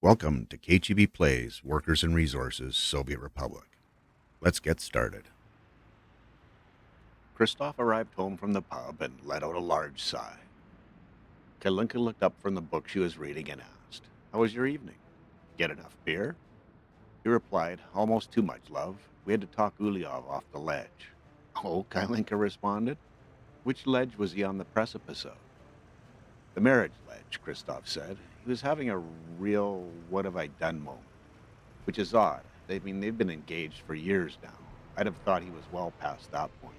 Welcome to kcheebplays, Workers and Resources, Soviet Republic. Let's get started. Christoph arrived home from the pub and let out a large sigh. Kalinka looked up from the book she was reading and asked, "How was your evening? Get enough beer?" He replied, "Almost too much, love. We had to talk Uliov off the ledge." "Oh," Kalinka responded. "Which ledge was he on the precipice of?" "The marriage ledge," Christoph said. He was having a real what have I done moment, which is odd. They've been engaged for years now. I'd have thought he was well past that point.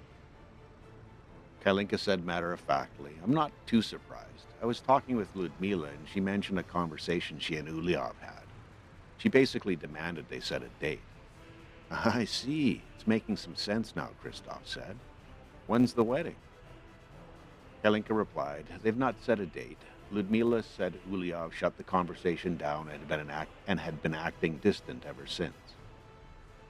Kalinka said matter-of-factly, "I'm not too surprised. I was talking with Ludmila and she mentioned a conversation she and Uliov had. She basically demanded they set a date." "I see. It's making some sense now," Christoph said. "When's the wedding?" Kalinka replied, "They've not set a date. Ludmila said Uliov shut the conversation down and had been acting distant ever since.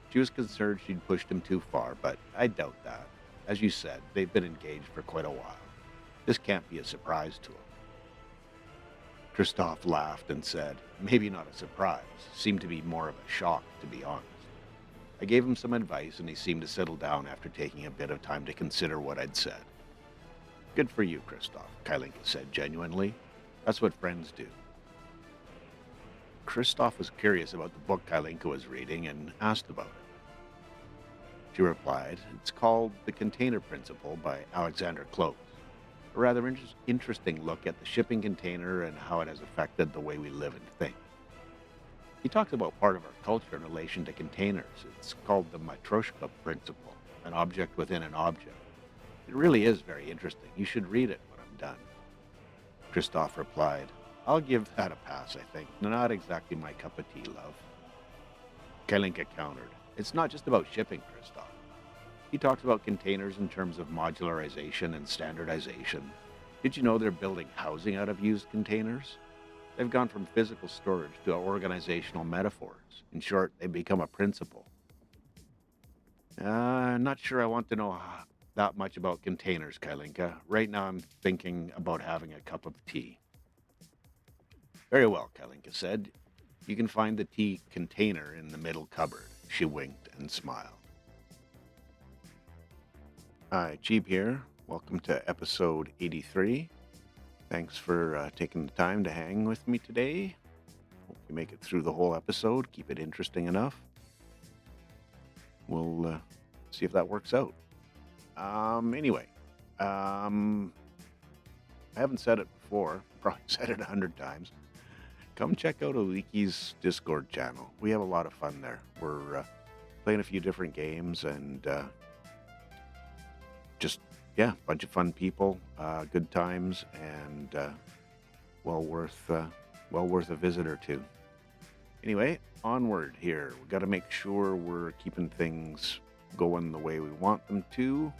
She was concerned she'd pushed him too far, but I doubt that. As you said, they've been engaged for quite a while. This can't be a surprise to him." Christoph laughed and said, "Maybe not a surprise. Seemed to be more of a shock, to be honest. I gave him some advice and he seemed to settle down after taking a bit of time to consider what I'd said." "Good for you, Christoph," Kalinka said genuinely. "That's what friends do." Christoph was curious about the book Kalinka was reading and asked about it. She replied, "It's called The Container Principle by Alexander Close. A rather interesting look at the shipping container and how it has affected the way we live and think. He talks about part of our culture in relation to containers. It's called the Matryoshka Principle, an object within an object. It really is very interesting. You should read it when I'm done." Christoph replied, "I'll give that a pass, I think. Not exactly my cup of tea, love." Kalinka countered, "It's not just about shipping, Christoph. He talks about containers in terms of modularization and standardization. Did you know they're building housing out of used containers? They've gone from physical storage to organizational metaphors. In short, they've become a principle." I'm not sure I want to know that much about containers, Kalinka. Right now I'm thinking about having a cup of tea." "Very well," Kalinka said. "You can find the tea container in the middle cupboard." She winked and smiled. Hi, Cheeb here. Welcome to episode 83. Thanks for taking the time to hang with me today. Hope you make it through the whole episode. Keep it interesting enough. We'll see if that works out. Anyway, I haven't said it before. Probably said it 100 times. Come check out Oliki's Discord channel. We have a lot of fun there. We're playing a few different games and a bunch of fun people, good times, and well worth a visit or two. Anyway, onward here. We got to make sure we're keeping things going the way we want them to.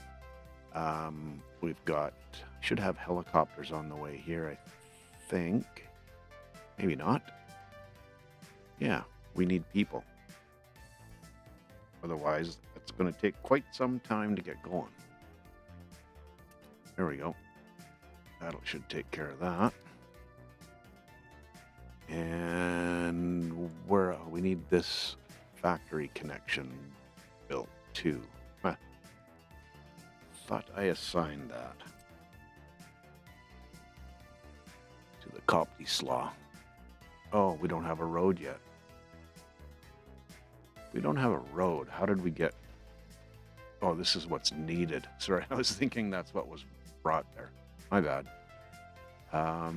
Should have helicopters on the way here, I think. Maybe not. Yeah, we need people. Otherwise, it's going to take quite some time to get going. There we go. That should take care of that. And we need this factory connection built too. Thought I assigned that to the Copty Slaw. Oh, we don't have a road yet. We don't have a road. How did we get... Oh, this is what's needed. Sorry, I was thinking that's what was brought there. My bad. I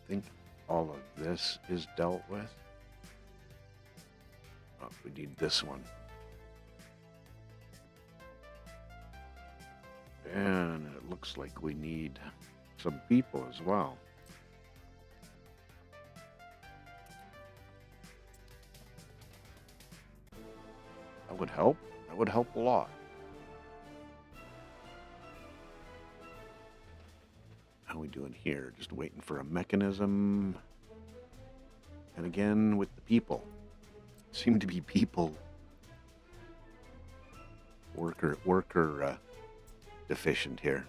think all of this is dealt with. Oh, we need this one. And it looks like we need some people as well. That would help. That would help a lot. How are we doing here? Just waiting for a mechanism. And again, with the people. Seem to be people. Worker deficient here.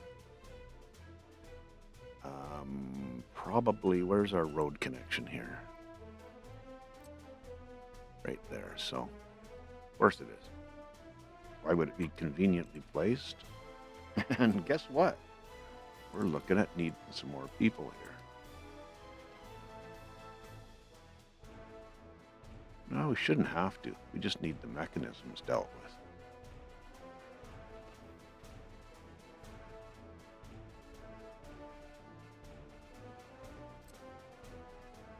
Probably, where's our road connection here? right there. So, of course it is. Why would it be conveniently placed? And guess what? We're looking at needing some more people here. No, we shouldn't have to. We just need the mechanisms dealt with.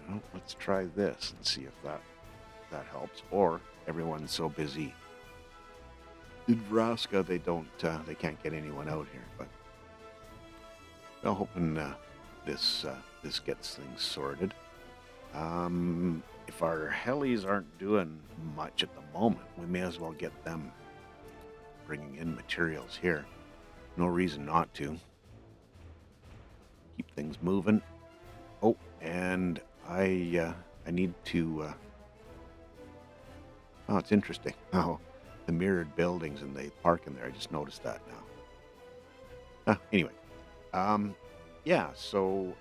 Well, let's try this and see if that helps. Or everyone's so busy in Nebraska they can't get anyone out here. But I'm hoping this gets things sorted. If our helis aren't doing much at the moment, we may as well get them bringing in materials here. No reason not to. Keep things moving. Oh, and I need to. Oh, it's interesting. Oh, the mirrored buildings and they park in there. I just noticed that now. Anyway, yeah. So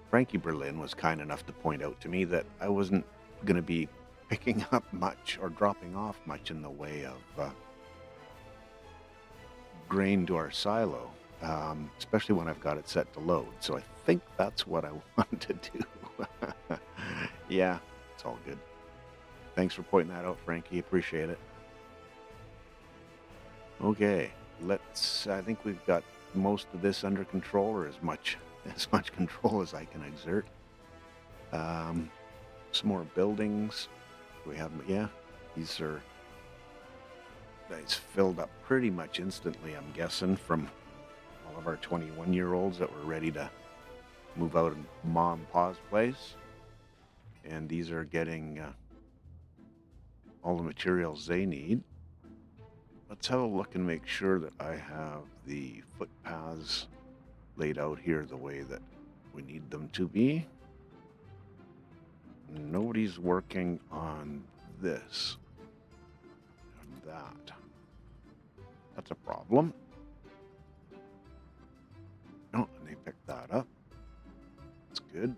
Frankie Berlin was kind enough to point out to me that I wasn't going to be picking up much or dropping off much in the way of grain to our silo, especially when I've got it set to load. So I think that's what I want to do. Yeah, it's all good. Thanks for pointing that out, Frankie. Appreciate it. Okay, I think we've got most of this under control, or as much control as I can exert. Some more buildings. We have, yeah, these filled up pretty much instantly, I'm guessing, from all of our 21-year-olds that were ready to move out of Mom and Pa's place. And these are getting all the materials they need. Let's have a look and make sure that I have the footpaths laid out here the way that we need them to be. Nobody's working on this and that. That's a problem. Oh, and they picked that up. That's good.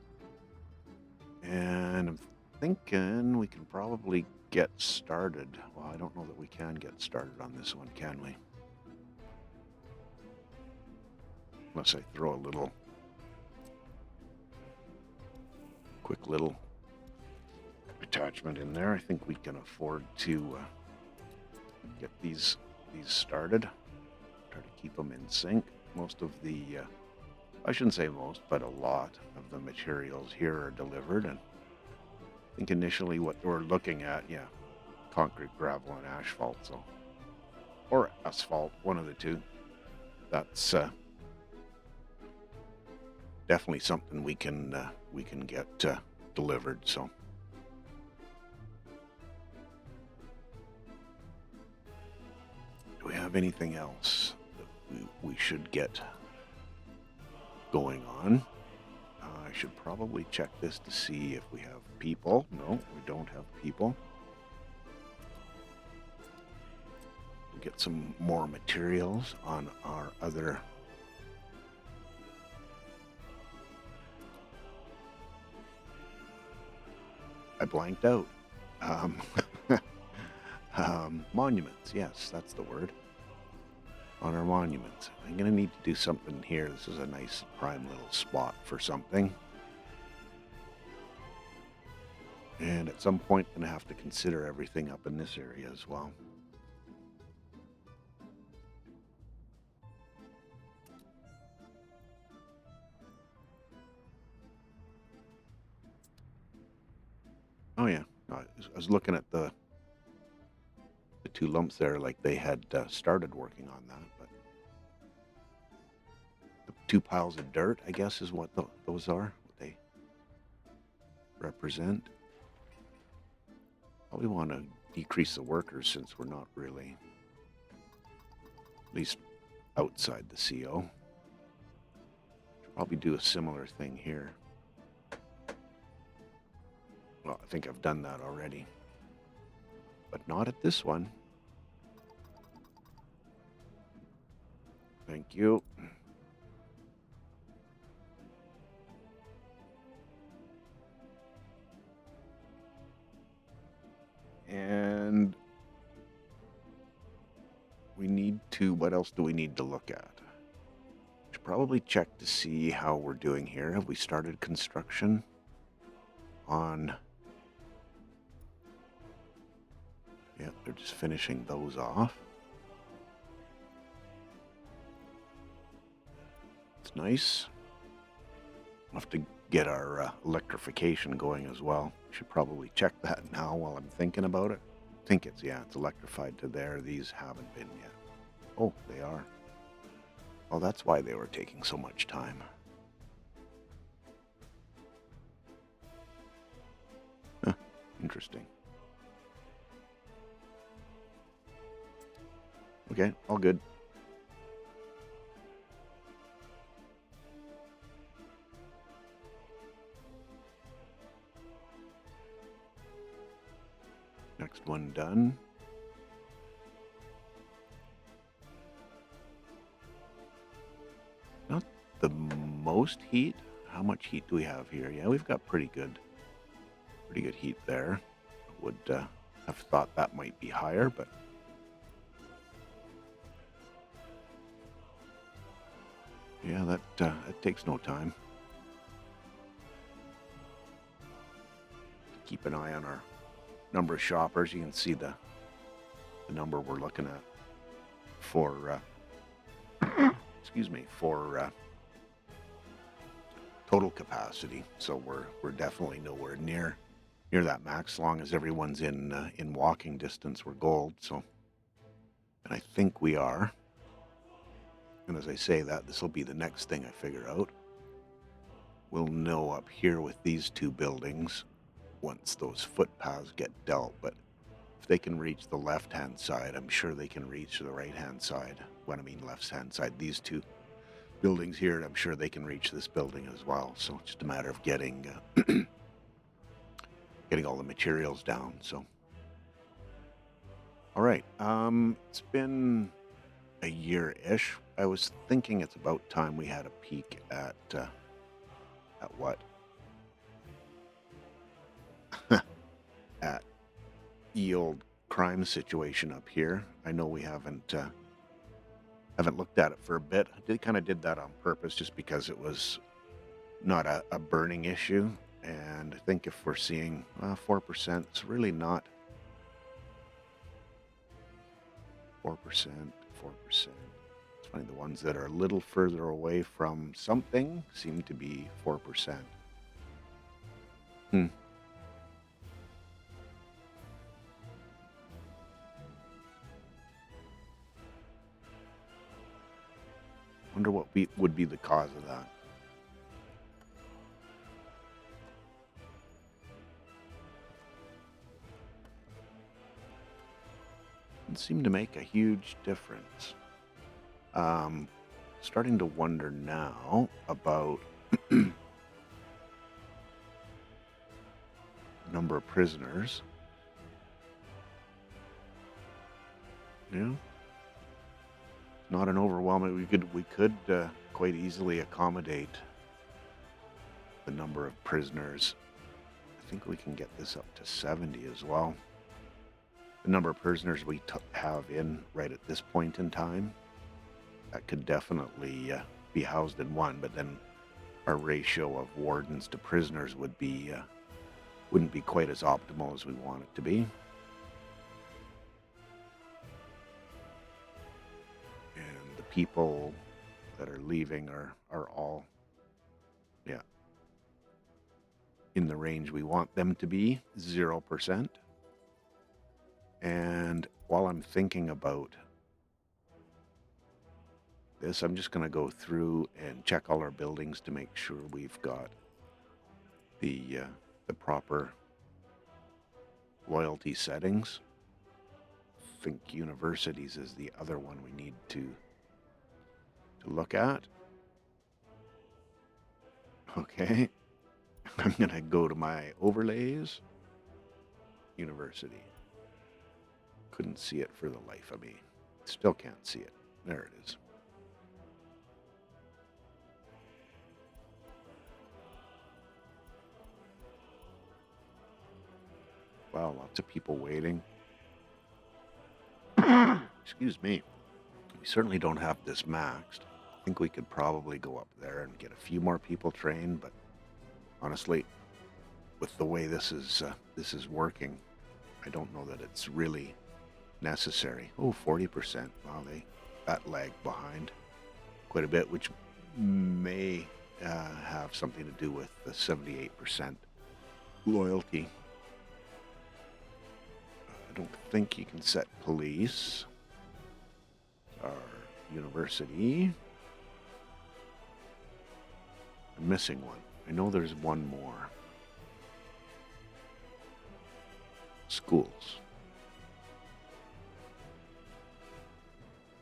And I'm thinking we can probably get started. Well, I don't know that we can get started on this one, can we? Unless I throw a quick little attachment in there. I think we can afford to get these started. Try to keep them in sync. Most of the, I shouldn't say most, but a lot of the materials here are delivered. And I think initially what we're looking at, yeah, concrete, gravel, and asphalt. So, or asphalt, one of the two. That's definitely something we can get delivered. So. Do we have anything else that we should get going on? I should probably check this to see if we have people. No, we don't have people. We'll get some more materials on our other I blanked out. Monuments, yes, that's the word. On our monuments. I'm going to need to do something here. This is a nice prime little spot for something. And at some point, I'm going to have to consider everything up in this area as well. Oh yeah, I was looking at the two lumps there, like they had started working on that, but the two piles of dirt, I guess, is what those are, what they represent. Probably want to decrease the workers since we're not really, at least outside the CO. Should probably do a similar thing here. Well, I think I've done that already, but not at this one. Thank you. And we need to, what else do we need to look at? Should probably check to see how we're doing here. Have we started construction on... Yeah, they're just finishing those off. It's nice. We'll have to get our electrification going as well. Should probably check that now while I'm thinking about it. I think it's, yeah, it's electrified to there. These haven't been yet. Oh, they are. Oh, that's why they were taking so much time. Huh, interesting. Okay, all good. Next one done. Not the most heat. How much heat do we have here? Yeah, we've got pretty good heat there. Would have thought that might be higher, but yeah, that takes no time. Keep an eye on our number of shoppers. You can see the number we're looking at for excuse me, for total capacity. So we're definitely nowhere near that max. As long as everyone's in walking distance, we're gold. So, and I think we are. And as I say that, this will be the next thing I figure out. We'll know up here with these two buildings once those footpaths get dealt. But if they can reach the left-hand side, I'm sure they can reach the right-hand side. When I mean left-hand side, these two buildings here, I'm sure they can reach this building as well. So it's just a matter of getting getting all the materials down. So, all right. It's been a year-ish. I was thinking it's about time we had a peek at what? At the old crime situation up here. I know we haven't looked at it for a bit. I kind of did that on purpose just because it was not a burning issue. And I think if we're seeing 4%, it's really not 4%, 4%. It's funny, the ones that are a little further away from something seem to be 4%. Wonder what would be the cause of that. It seemed to make a huge difference. Starting to wonder now about number of prisoners. Yeah, not an overwhelming. We could quite easily accommodate the number of prisoners. I think we can get this up to 70 as well. The number of prisoners we have in right at this point in time, that could definitely be housed in one, but then our ratio of wardens to prisoners wouldn't be quite as optimal as we want it to be. And the people that are leaving are all, yeah, in the range we want them to be, 0%. And while I'm thinking about this, I'm just going to go through and check all our buildings to make sure we've got the proper loyalty settings. I think universities is the other one we need to look at. Okay. I'm going to go to my overlays. University. Couldn't see it for the life of me. Still can't see it. There it is. Wow, lots of people waiting. Excuse me. We certainly don't have this maxed. I think we could probably go up there and get a few more people trained, but honestly, with the way this is working, I don't know that it's really necessary. Oh, 40%. Wow, that lagged behind quite a bit, which may have something to do with the 78% loyalty. I don't think you can set police. Our university. I'm missing one. I know there's one more. Schools.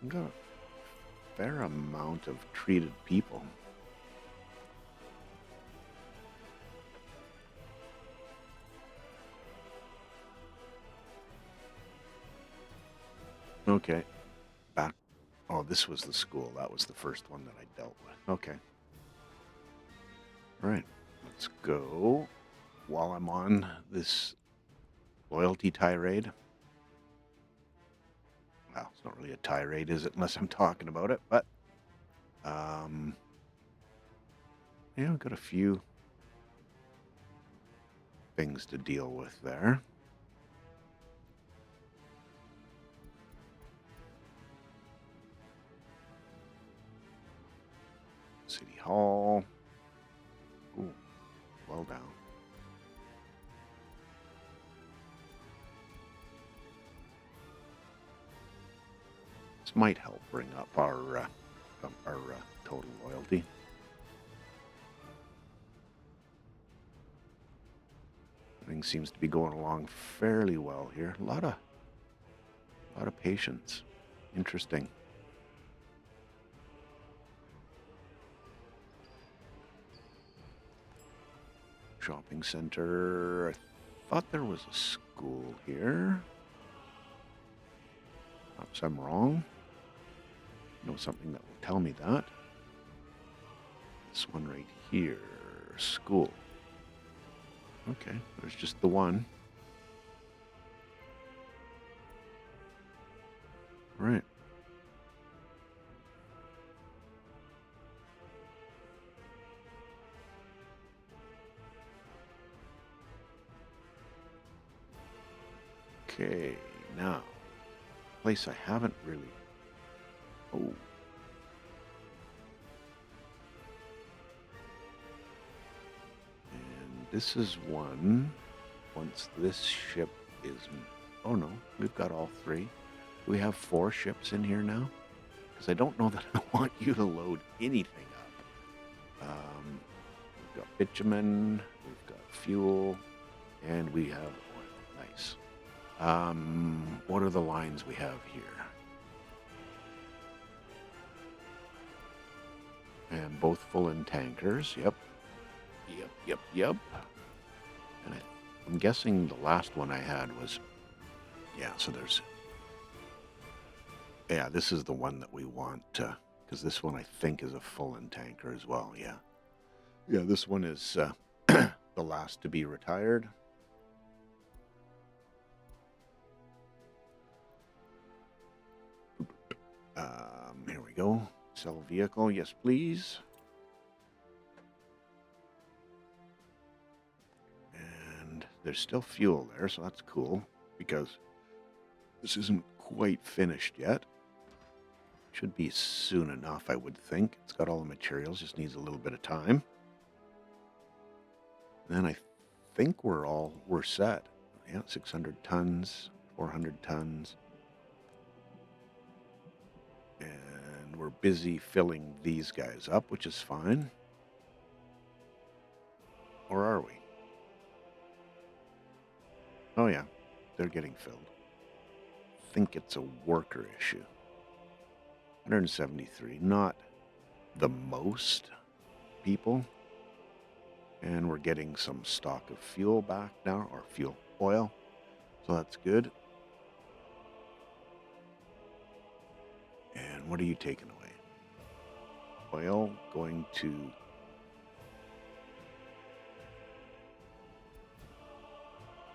We've got a fair amount of treated people. Okay. Back. Oh, this was the school. That was the first one that I dealt with. Okay. All right. Let's go. While I'm on this loyalty tirade. Well, it's not really a tirade, is it? Unless I'm talking about it. But, yeah, I've got a few things to deal with there. City Hall. Ooh, well down. This might help bring up our total loyalty. Everything seems to be going along fairly well here. A lot of patience. Interesting. Shopping center. I thought there was a school here. Perhaps I'm wrong. I know something that will tell me that. This one right here. School. Okay, there's just the one. Right. Okay, now, place I haven't really... Oh. And this is one. Once this ship is... Oh no, we've got all three. Do we have 4 ships in here now? Because I don't know that I want you to load anything up. We've got bitumen, we've got fuel, and we have oil. Nice. What are the lines we have here? And both full in tankers. Yep. And I'm guessing the last one I had was... Yeah, so there's... Yeah, this is the one that we want, because this one I think is a full in tanker as well, yeah. Yeah, this one is the last to be retired. Here we go. Sell vehicle, yes please. And there's still fuel there, so that's cool, because this isn't quite finished yet. Should be soon enough, I would think. It's got all the materials, just needs a little bit of time. Then I think we're set. Yeah, 600 tons, 400 tons. And we're busy filling these guys up, which is fine. Or are we? Oh yeah, they're getting filled. I think it's a worker issue. 173, not the most people. And we're getting some stock of fuel back now, or fuel oil. So that's good. And what are you taking away? Oil going to...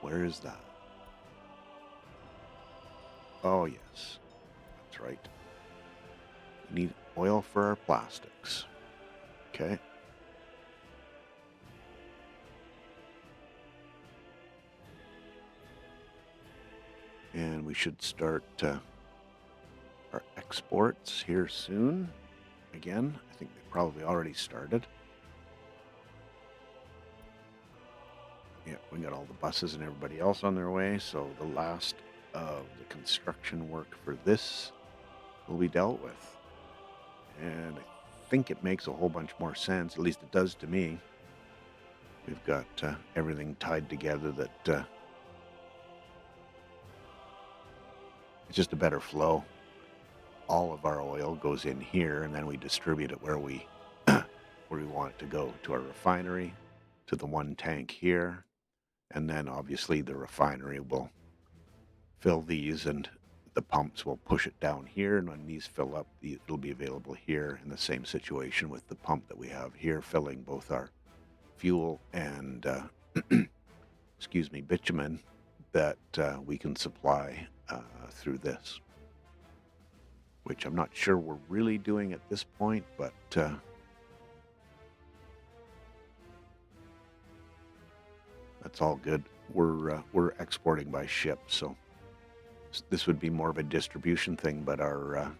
Where is that? Oh, yes, that's right. We need oil for our plastics. Okay. And we should start our exports here soon. Again, I think they probably already started. Yeah, we got all the buses and everybody else on their way. So the last of the construction work for this will be dealt with. And I think it makes a whole bunch more sense. At least it does to me. We've got everything tied together that it's just a better flow. All of our oil goes in here, and then we distribute it where we want it to go, to our refinery, to the one tank here, and then obviously the refinery will fill these, and the pumps will push it down here, and when these fill up, it'll be available here. In the same situation with the pump that we have here, filling both our fuel and excuse me, bitumen that we can supply through this, which I'm not sure we're really doing at this point, but that's all good. We're exporting by ship, so this would be more of a distribution thing, but our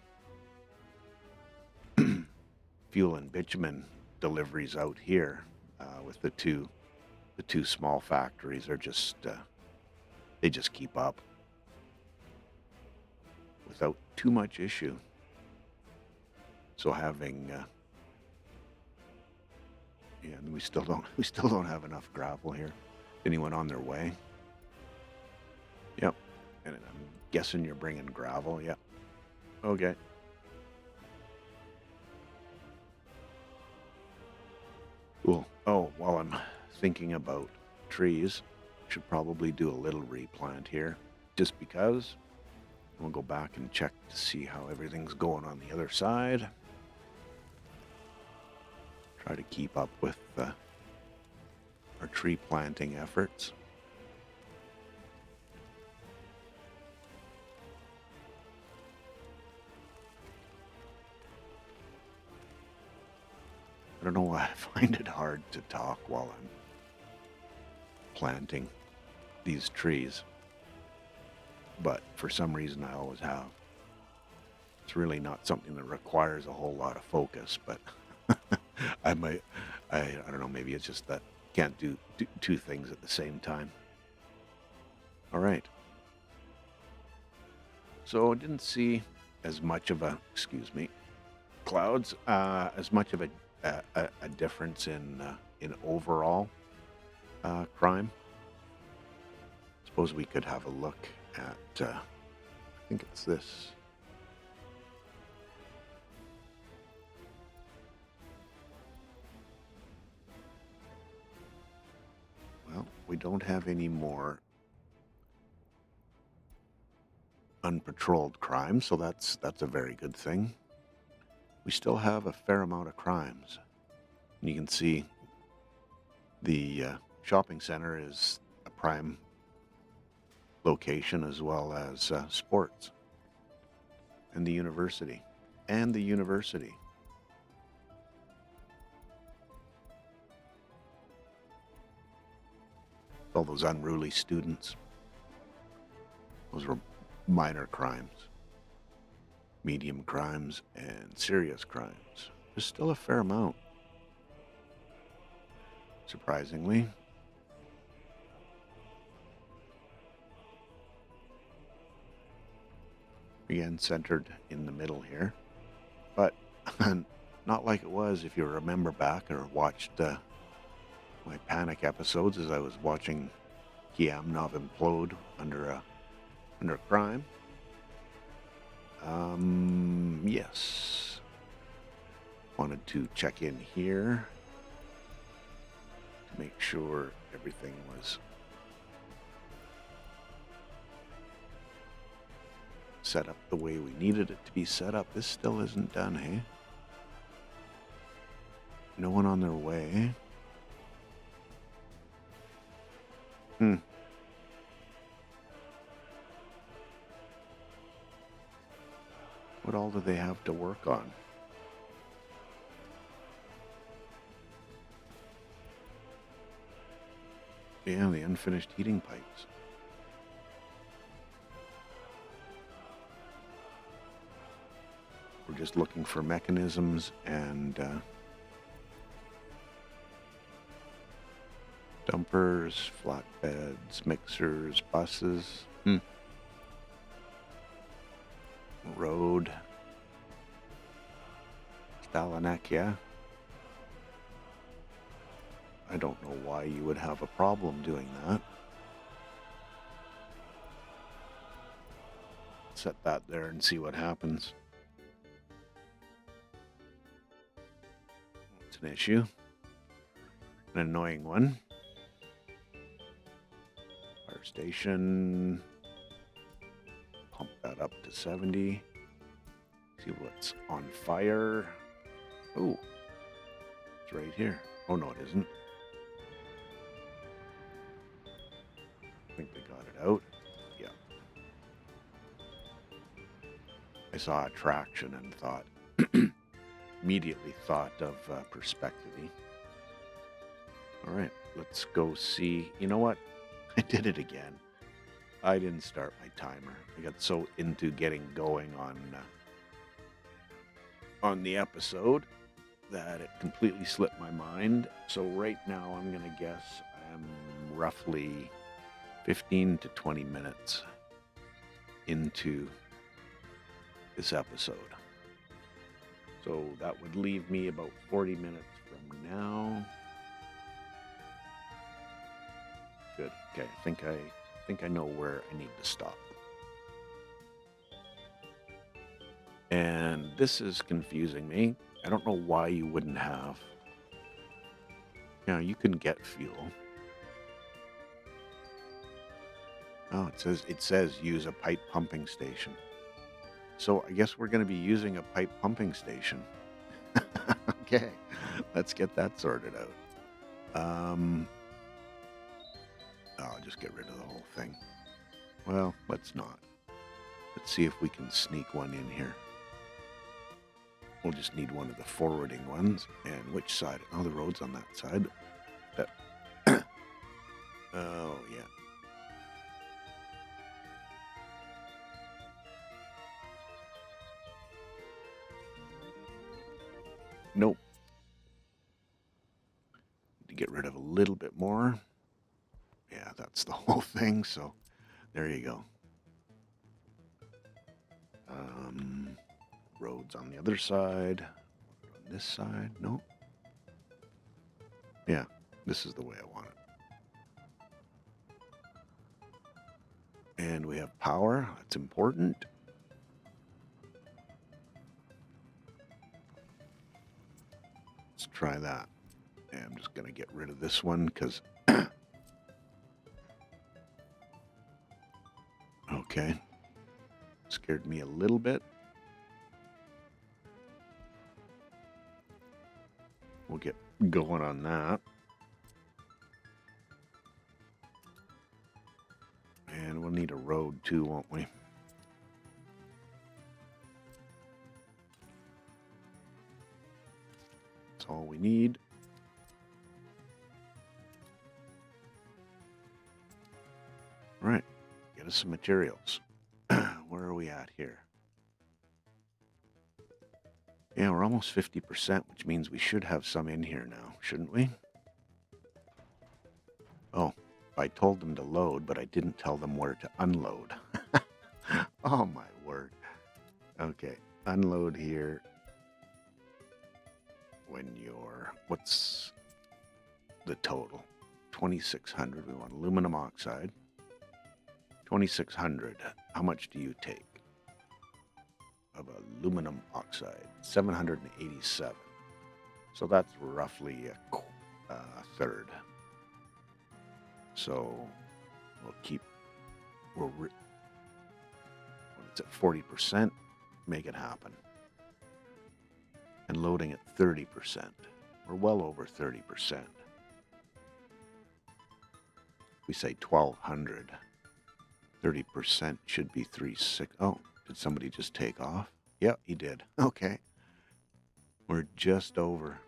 fuel and bitumen deliveries out here with the two small factories are just they just keep up without too much issue. So having yeah, and we still don't have enough gravel here. Anyone on their way? Yep. And I'm guessing you're bringing gravel. Yep. Okay. Cool. Oh, while I'm thinking about trees, should probably do a little replant here, just because. We'll go back and check to see how everything's going on the other side. Try to keep up with our tree planting efforts. I don't know why I find it hard to talk while I'm planting these trees, but for some reason I always have. It's really not something that requires a whole lot of focus, but I don't know, maybe it's just that I can't do two things at the same time. All right. So I didn't see as much of a, excuse me, clouds, as much of a difference in overall crime. Suppose we could have a look at, I think it's this. Well, we don't have any more unpatrolled crime, so that's a very good thing. We still have a fair amount of crimes. And you can see the shopping center is a prime location, as well as sports and the university. All those unruly students. Those were minor crimes, medium crimes, and serious crimes. There's still a fair amount, surprisingly. Again, centered in the middle here, but not like it was if you remember back or watched my panic episodes as I was watching Kiamnov implode under crime. Yes. Wanted to check in here to make sure everything was set up the way we needed it to be set up. This still isn't done, hey? No one on their way. What all do they have to work on? Yeah, the unfinished heating pipes. We're just looking for mechanisms and dumpers, flatbeds, mixers, buses. Road. Stalanekia. I don't know why you would have a problem doing that. Set that there and see what happens. It's an issue. An annoying one. Fire station. Pump that up to 70. See what's on fire. Oh, it's right here. Oh, no, it isn't. I think they got it out. Yeah. I saw attraction and thought, immediately thought of perspective. All right, let's go see. You know what? I did it again. I didn't start my timer. I got so into getting going on the episode that it completely slipped my mind. So right now I'm going to guess I'm roughly 15 to 20 minutes into this episode. So that would leave me about 40 minutes from now. Good. Okay, I think I know where I need to stop. And this is confusing me. I don't know why you wouldn't have. You can get fuel. Oh, it says use a pipe pumping station. So I guess we're going to be using a pipe pumping station. Okay, let's get that sorted out. I'll just get rid of the whole thing. Well, let's not. Let's see if we can sneak one in here. We'll just need one of the forwarding ones. And which side? Oh, the road's on that side. Oh, yeah. Nope. Need to get rid of a little bit more. Yeah, that's the whole thing. So there you go. Roads on the other side. On this side. No. Yeah, this is the way I want it. And we have power. That's important. Let's try that. And I'm just going to get rid of this one because... Okay. Scared me a little bit. We'll get going on that. And we'll need a road too, won't we? That's all we need. All right, get us some materials. Where are we at here? Yeah, we're almost 50%, which means we should have some in here now, shouldn't we? Oh, I told them to load, but I didn't tell them where to unload. Oh, my word. Okay, unload here. When you're... What's the total? 2,600. We want aluminum oxide. 2,600. How much do you take of aluminum oxide? 787. So that's roughly a third. So we'll keep, when it's at 40%, make it happen. And loading at 30%. We're well over 30%. We say 1,200. 30% should be 3,600. Oh, did somebody just take off? Yeah, he did. Okay. We're just over.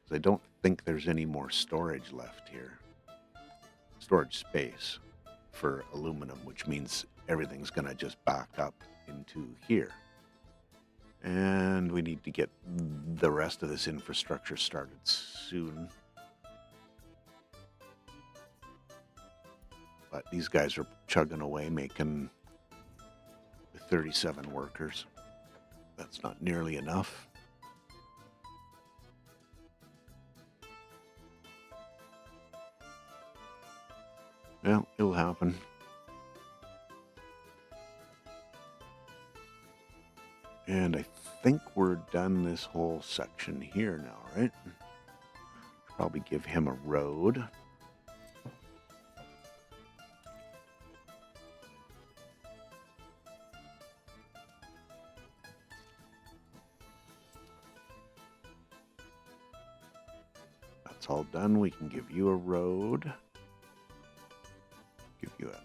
'Cause I don't think there's any more storage left here. Storage space for aluminum, which means everything's going to just back up into here. And we need to get the rest of this infrastructure started soon. But these guys are chugging away, making 37 workers. That's not nearly enough. Well, it'll happen. And I think we're done this whole section here now, right? Probably give him a road. That's all done. We can give you a road. Give you a...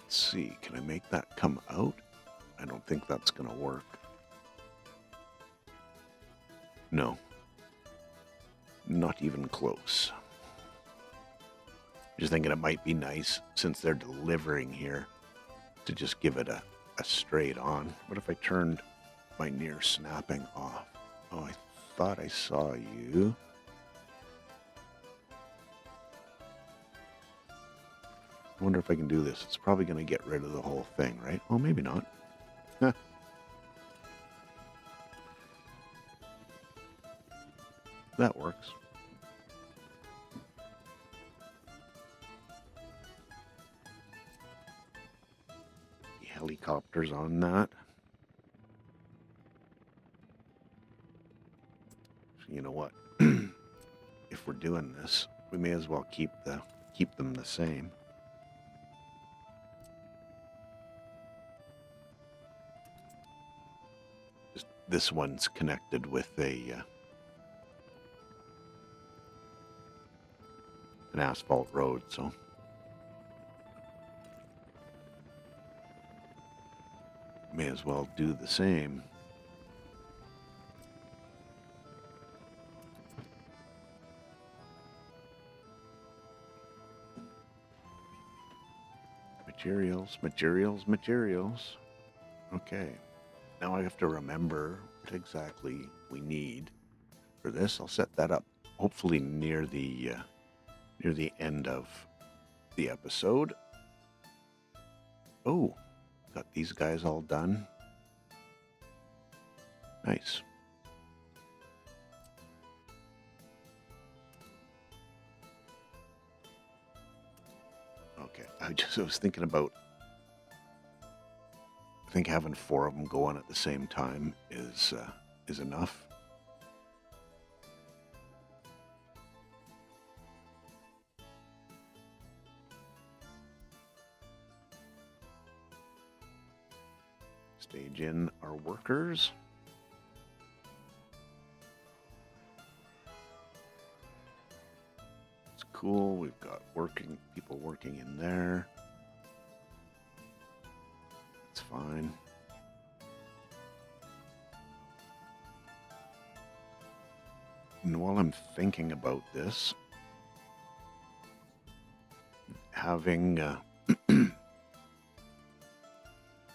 Let's see, can I make that come out? I don't think that's going to work. No. Not even close. Just thinking it might be nice, since they're delivering here, to just give it a straight on. What if I turned my near snapping off? Oh, I thought I saw you. I wonder if I can do this. It's probably going to get rid of the whole thing, right? Well, maybe not. That works. The helicopters on that. So you know what? If we're doing this, we may as well keep them the same. Just this one's connected with an asphalt road, so may as well do the same. Materials. Okay. Now I have to remember what exactly we need for this. I'll set that up hopefully near the end of the episode. Oh, got these guys all done. Nice. Okay, I was thinking about, I think having 4 of them go on at the same time is enough. Stage in our workers. It's cool. We've got people working in there. It's fine. And while I'm thinking about this, having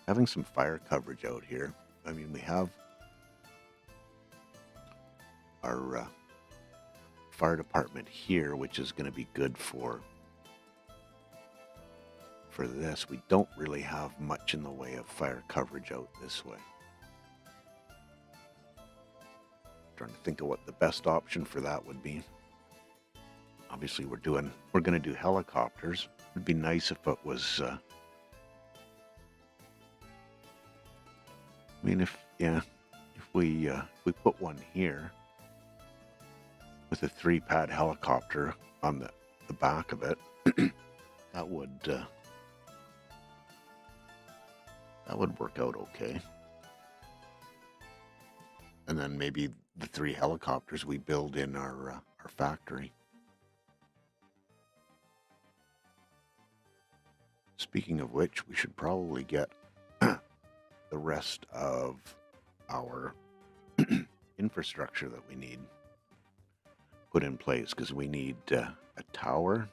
having some fire coverage out here. I mean, we have our fire department here, which is going to be good for this. We don't really have much in the way of fire coverage out this way. Trying to think of what the best option for that would be. Obviously, we're going to do helicopters. It'd be nice if it was. I mean, if we put one here with a 3-pad helicopter on the back of it, that would work out okay. And then maybe the 3 helicopters we build in our factory. Speaking of which, we should probably get the rest of our infrastructure that we need put in place, because we need a tower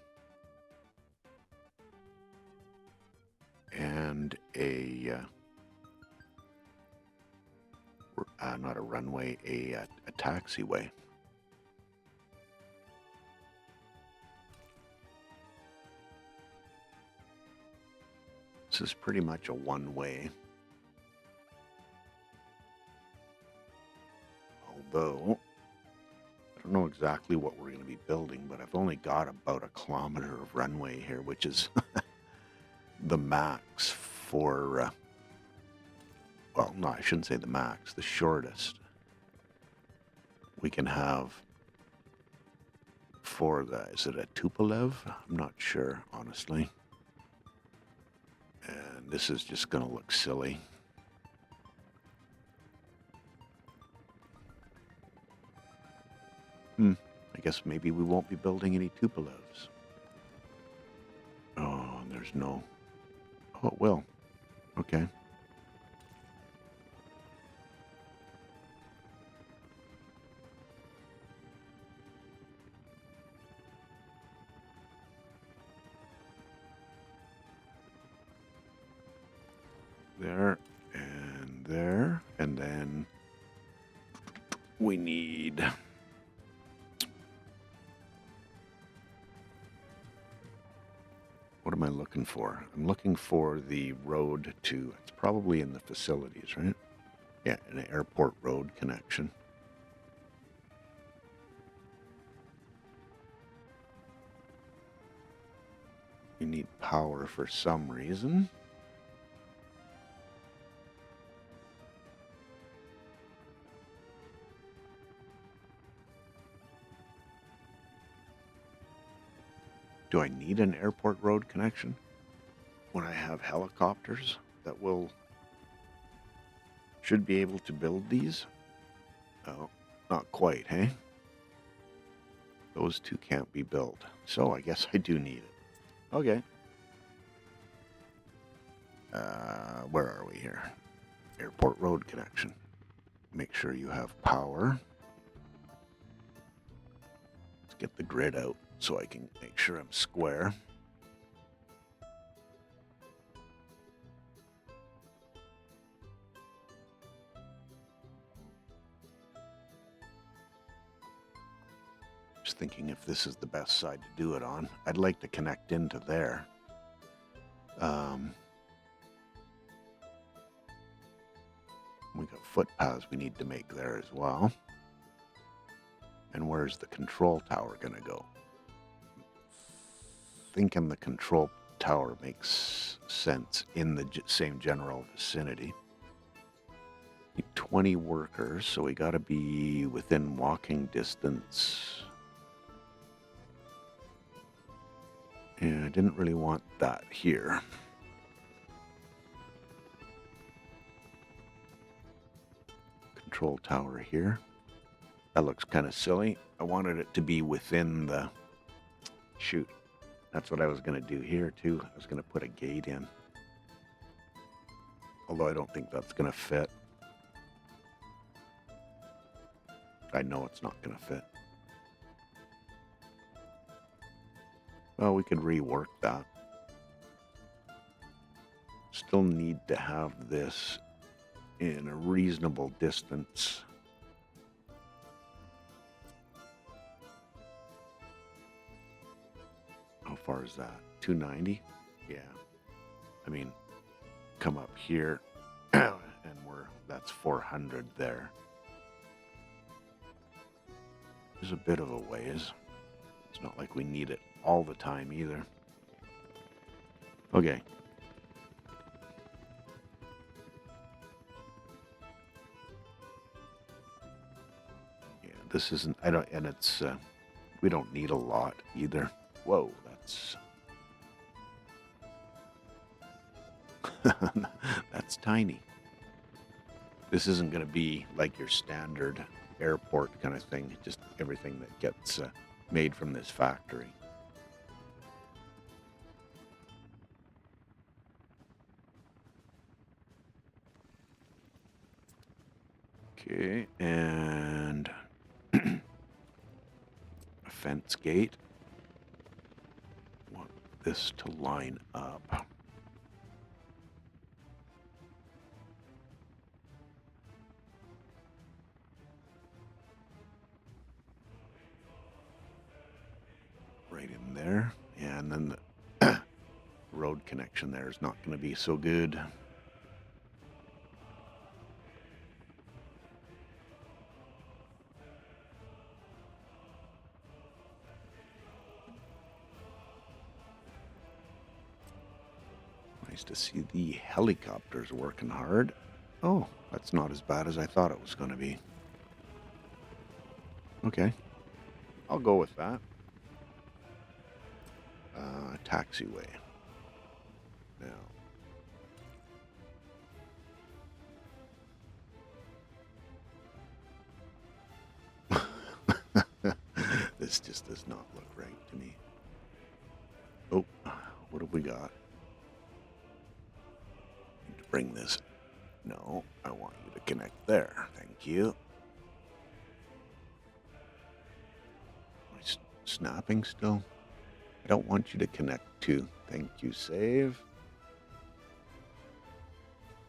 and not a runway, a taxiway. This is pretty much a one-way. Although, I don't know exactly what we're going to be building, but I've only got about a kilometer of runway here, which is the max for, well, no, I shouldn't say the max, the shortest we can have for the, is it a Tupolev? I'm not sure, honestly. And this is just going to look silly. I guess maybe we won't be building any Tupolevs. Oh, and there's no... Oh, it will. Okay. There, and then we need... What am I looking for? I'm looking for the road to, it's probably in the facilities, right? Yeah, an airport road connection. You need power for some reason. Do I need an airport road connection when I have helicopters that should be able to build these? Oh, not quite, hey? Those two can't be built. So I guess I do need it. Okay. Where are we here? Airport road connection. Make sure you have power. Let's get the grid out so I can make sure I'm square. Just thinking if this is the best side to do it on. I'd like to connect into there. We got footpaths we need to make there as well. And where's the control tower going to go? Thinking the control tower makes sense in the same general vicinity. Need 20 workers, so we got to be within walking distance. Yeah, I didn't really want that here. Control tower here. That looks kind of silly. I wanted it to be within the... Shoot. That's what I was going to do here, too. I was going to put a gate in. Although I don't think that's going to fit. I know it's not going to fit. Well, we could rework that. Still need to have this in a reasonable distance. How far is that? 290? Yeah. I mean, come up here and that's 400 there. There's a bit of a ways. It's not like we need it all the time either. Okay. Yeah, this isn't, and it's, we don't need a lot either. Whoa, that's tiny. This isn't going to be like your standard airport kind of thing, just everything that gets made from this factory. Okay, and a fence gate. Want this to line up. Right in there. Yeah, and then the road connection there is not going to be so good. Nice to see the helicopters working hard. Oh, that's not as bad as I thought it was going to be. Okay, I'll go with that. Taxiway. Now. This just does not look right to me. Oh, what have we got? Need to bring this. No, I want you to connect there. Thank you. Am I snapping still? I don't want you to connect to. Thank you, save.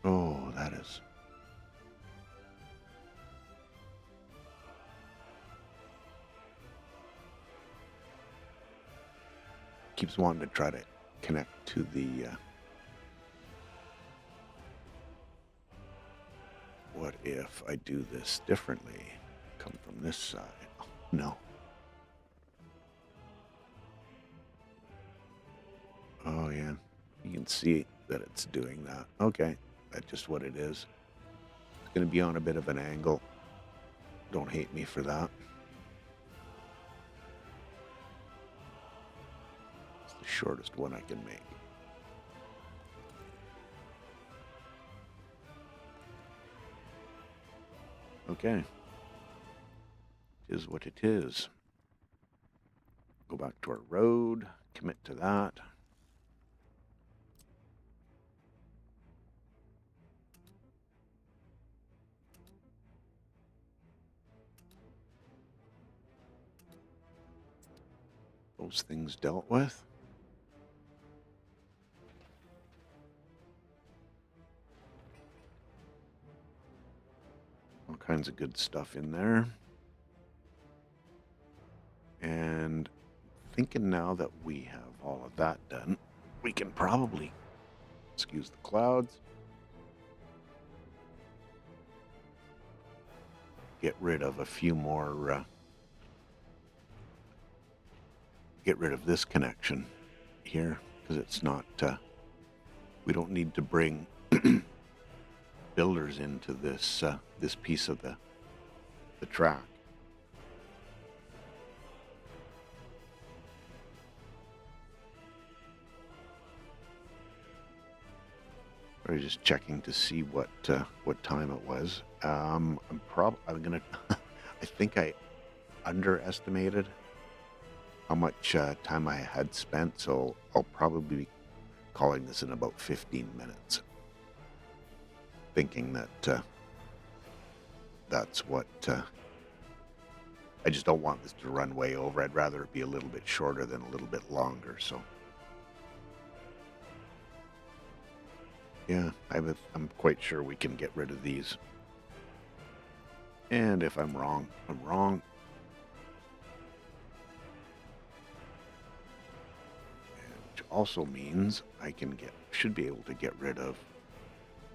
Oh, that is. Keeps wanting to try to connect to the. What if I do this differently? Come from this side. Oh, no. Oh, yeah. You can see that it's doing that. Okay. That's just what it is. It's going to be on a bit of an angle. Don't hate me for that. It's the shortest one I can make. Okay. It is what it is. Go back to our road. Commit to that. Those things dealt with. All kinds of good stuff in there. And thinking now that we have all of that done, we can probably, excuse the clouds, get rid of a few more, get rid of this connection here, because it's not, we don't need to bring builders into this this piece of the track. I was just checking to see what time it was. I'm gonna. I think I underestimated how much time I had spent, so I'll probably be calling this in about 15 minutes. Thinking that that's what. I just don't want this to run way over. I'd rather it be a little bit shorter than a little bit longer. So. Yeah, I'm quite sure we can get rid of these. And if I'm wrong, I'm wrong. Which also means I should be able to get rid of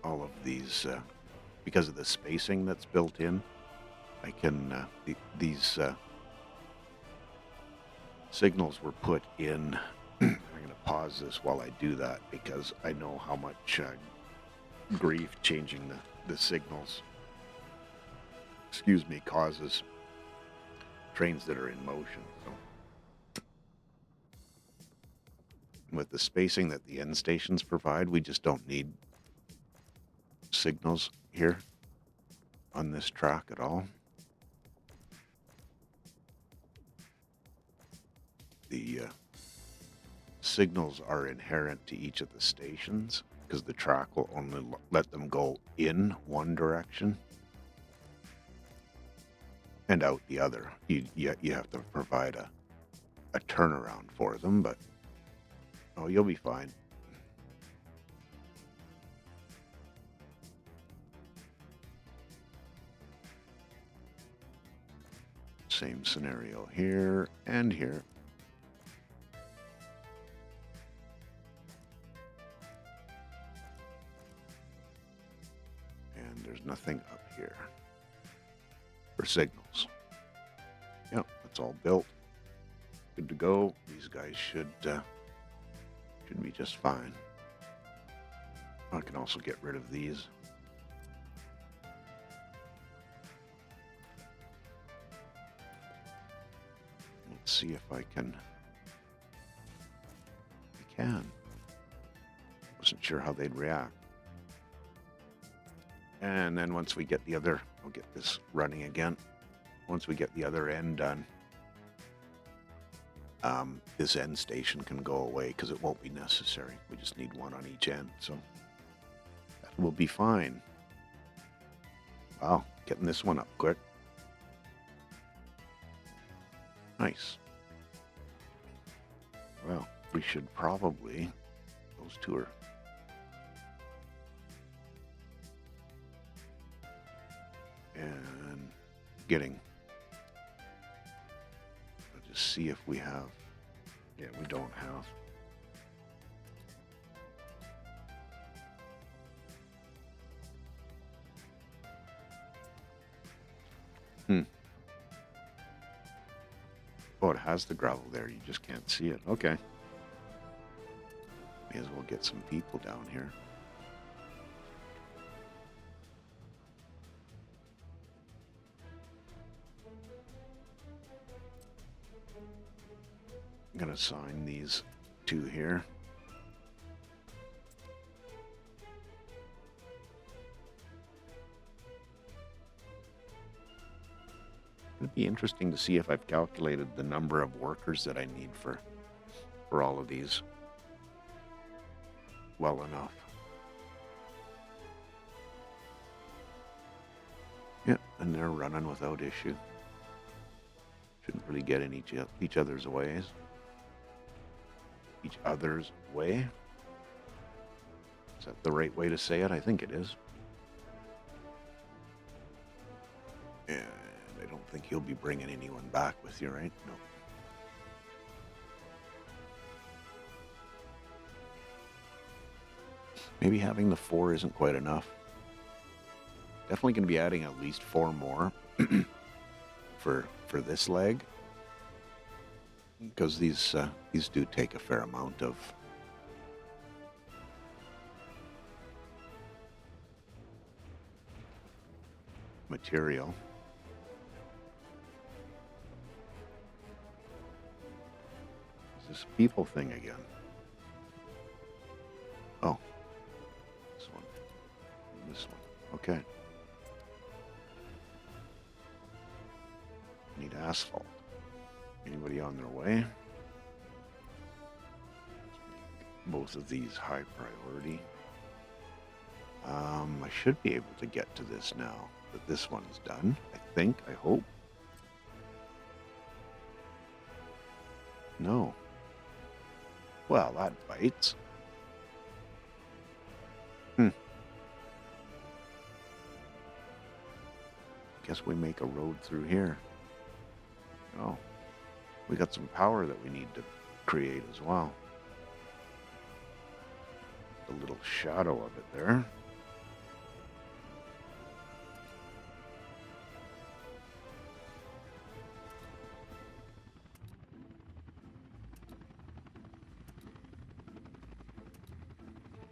all of these, because of the spacing that's built in. I can, these signals were put in. I'm going to pause this while I do that because I know how much grief changing the signals, causes trains that are in motion. So with the spacing that the end stations provide, we just don't need signals here on this track at all. The signals are inherent to each of the stations because the track will only let them go in one direction. and out the other. You have to provide a turnaround for them, but oh, you'll be fine. Same scenario here and here. And there's nothing up here for signals. Yep, that's all built. Good to go. These guys should be just fine. I can also get rid of these. Let's see if I can. I can. Wasn't sure how they'd react. And then once we get the other, I'll get this running again. Once we get the other end done, this end station can go away because it won't be necessary. We just need one on each end, so that will be fine. Wow, getting this one up quick. Nice. Well, we should probably, those two are and getting, I'll just see if we have, yeah, we don't have. Oh, it has the gravel there. You just can't see it. Okay. May as well get some people down here. I'm going to assign these two here. It'd be interesting to see if I've calculated the number of workers that I need for all of these well enough. Yeah, and they're running without issue. Shouldn't really get in each other's ways. Each other's way? Is that the right way to say it? I think it is. And I don't think you'll be bringing anyone back with you, right? No. Maybe having the 4 isn't quite enough. Definitely going to be adding at least 4 more for this leg, because these do take a fair amount of material. Is this people thing again? Oh, this one, and this one. Okay. Need asphalt. Anybody on their way? Both of these high priority. I should be able to get to this now that this one is done. I think, I hope. No. Well, that bites. Guess we make a road through here. Oh, we got some power that we need to create as well. A little shadow of it there.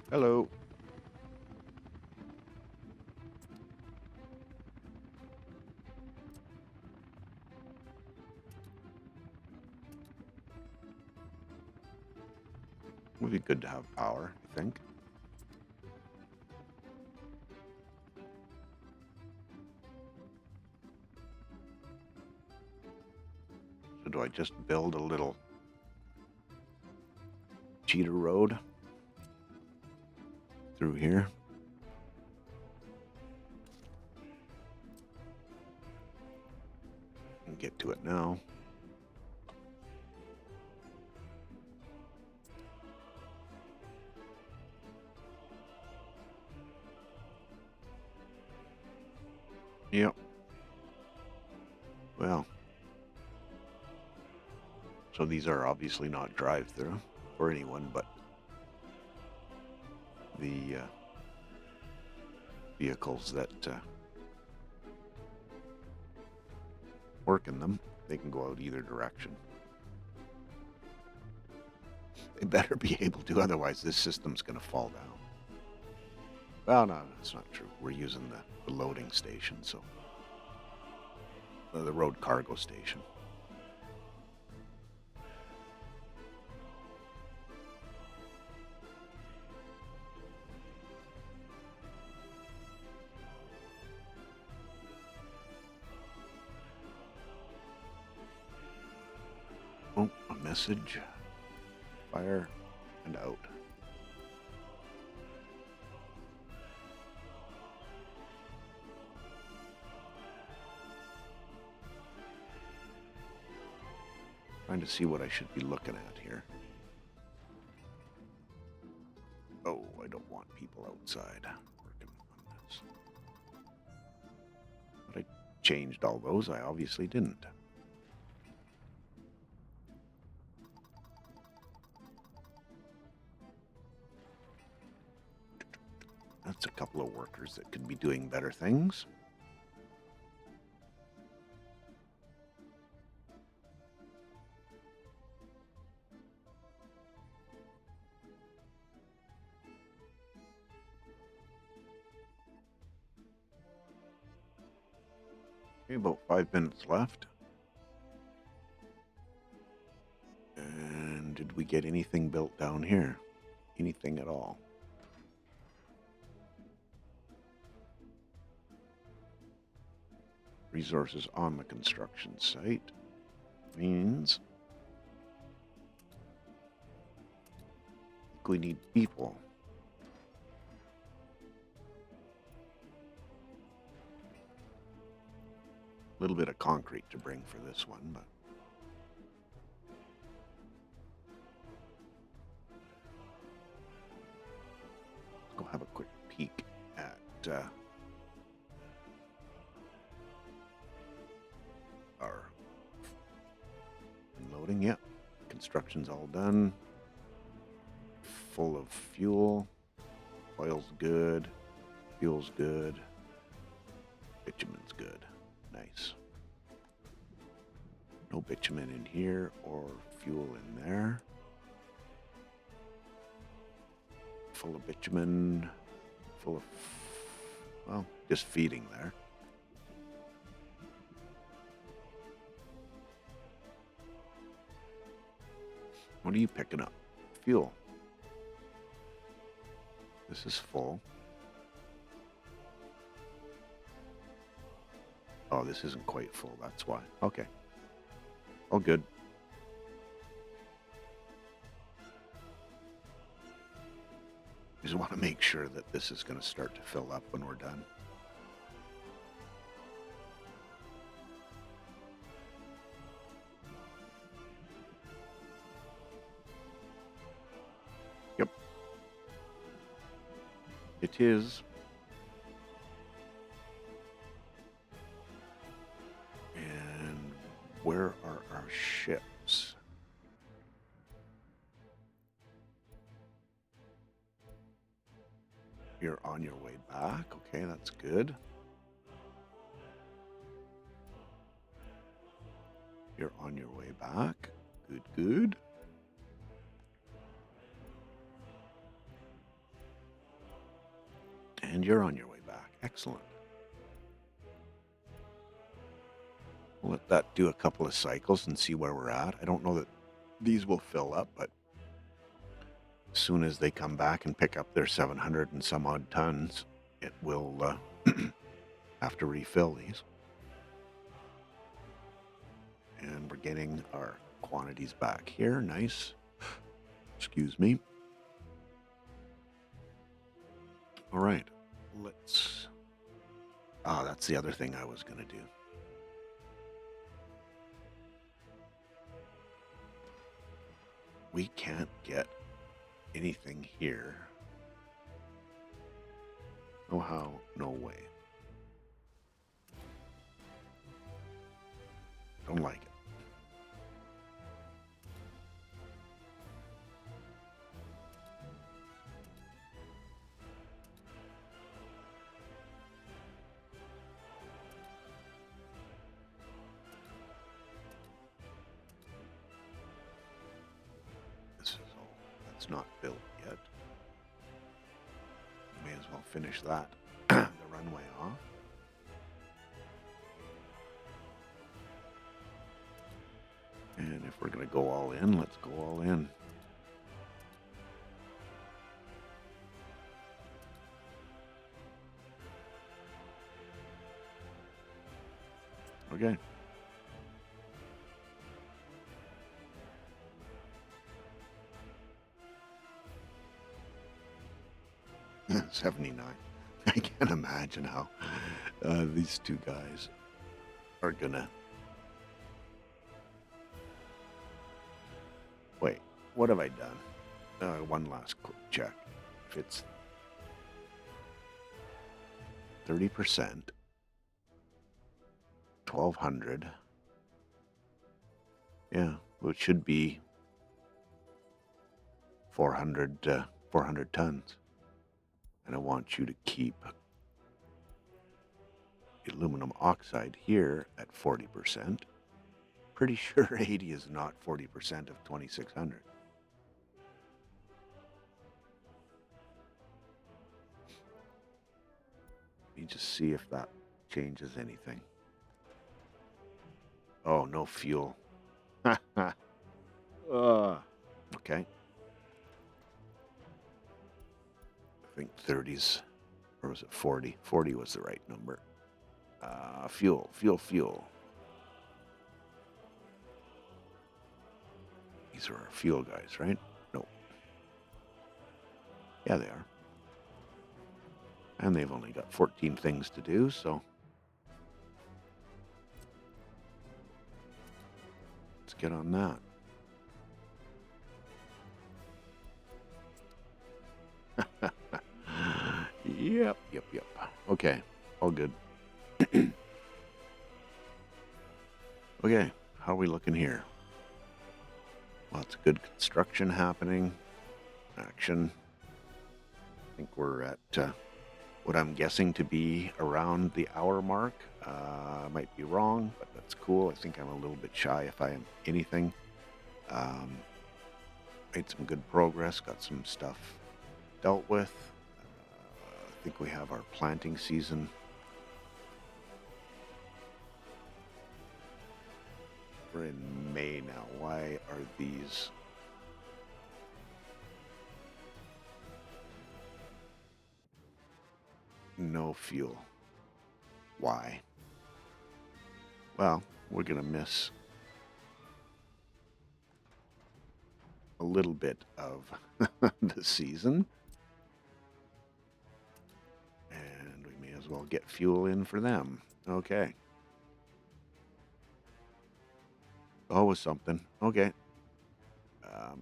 Hello. Would be good to have power, I think. So do I just build a little cheater road through here? get to it now. Yep. Well, so these are obviously not drive-through for anyone, but the vehicles that work in them, they can go out either direction. They better be able to, otherwise this system's going to fall down. Well, no, that's not true. We're using the loading station, so the road cargo station. Oh, a message. Fire and out. Trying to see what I should be looking at here. Oh, I don't want people outside working on this. But I changed all those. I obviously didn't. That's a couple of workers that could be doing better things. Okay, about 5 minutes left. And did we get anything built down here? Anything at all? Resources on the construction site means we need people. A little bit of concrete to bring for this one, but let's go have a quick peek at our unloading. Yep, construction's all done. Full of fuel. Oil's good. Fuel's good. Bitumen's good. Nice. No bitumen in here or fuel in there. Full of bitumen. Full of, well, just feeding there. What are you picking up? Fuel. This is full. Oh, this isn't quite full, that's why. Okay. All good. Just want to make sure that this is going to start to fill up when we're done. Yep. It is. And where are our ships? You're on your way back. Okay, that's good. You're on your way back. Good, good. And you're on your way back. Excellent. We'll let that do a couple of cycles and see where we're at. I don't know that these will fill up, but as soon as they come back and pick up their 700 and some odd tons, it will have to refill these. And we're getting our quantities back here. Nice. Excuse me. All right. Let's... Ah, that's the other thing I was going to do. We can't get anything here. No how, no way. Don't like it. This is all that's not built yet. May as well finish that. The runway off. And if we're going to go all in, let's go all in. Okay. $79. I can't imagine how these two guys are gonna. Wait, what have I done? One last quick check. If it's 30%, 1,200. Yeah, well, it should be 400 tons. And I want you to keep the aluminum oxide here at 40%. Pretty sure 80 is not 40% of 2,600. Let me just see if that changes anything. Oh, no fuel. Okay. I think 30s, or was it 40? 40 was the right number. Fuel. These are our fuel guys, right? No. Yeah, they are. And they've only got 14 things to do, so let's get on that. Yep. Okay, all good. Okay, how are we looking here? Lots of good construction happening. Action. I think we're at what I'm guessing to be around the hour mark. I might be wrong, but that's cool. I think I'm a little bit shy if I am anything. Made some good progress, got some stuff dealt with. I think we have our planting season. We're in May now. Why are these? No fuel. Why? Well, we're going to miss a little bit of the season. And we may as well get fuel in for them. Okay. Always something. Okay.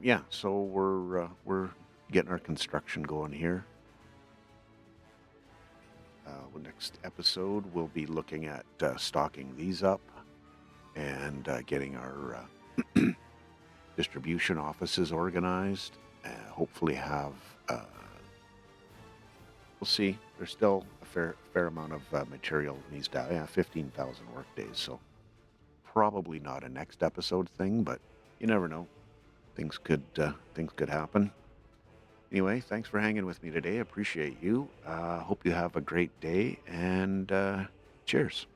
Yeah, so we're getting our construction going here. Next episode, we'll be looking at stocking these up and getting our distribution offices organized. Hopefully have, we'll see. There's still a fair amount of material in these 15,000 work days. So probably not a next episode thing, but you never know. Things could happen. Anyway, thanks for hanging with me today. Appreciate you. Hope you have a great day, and cheers.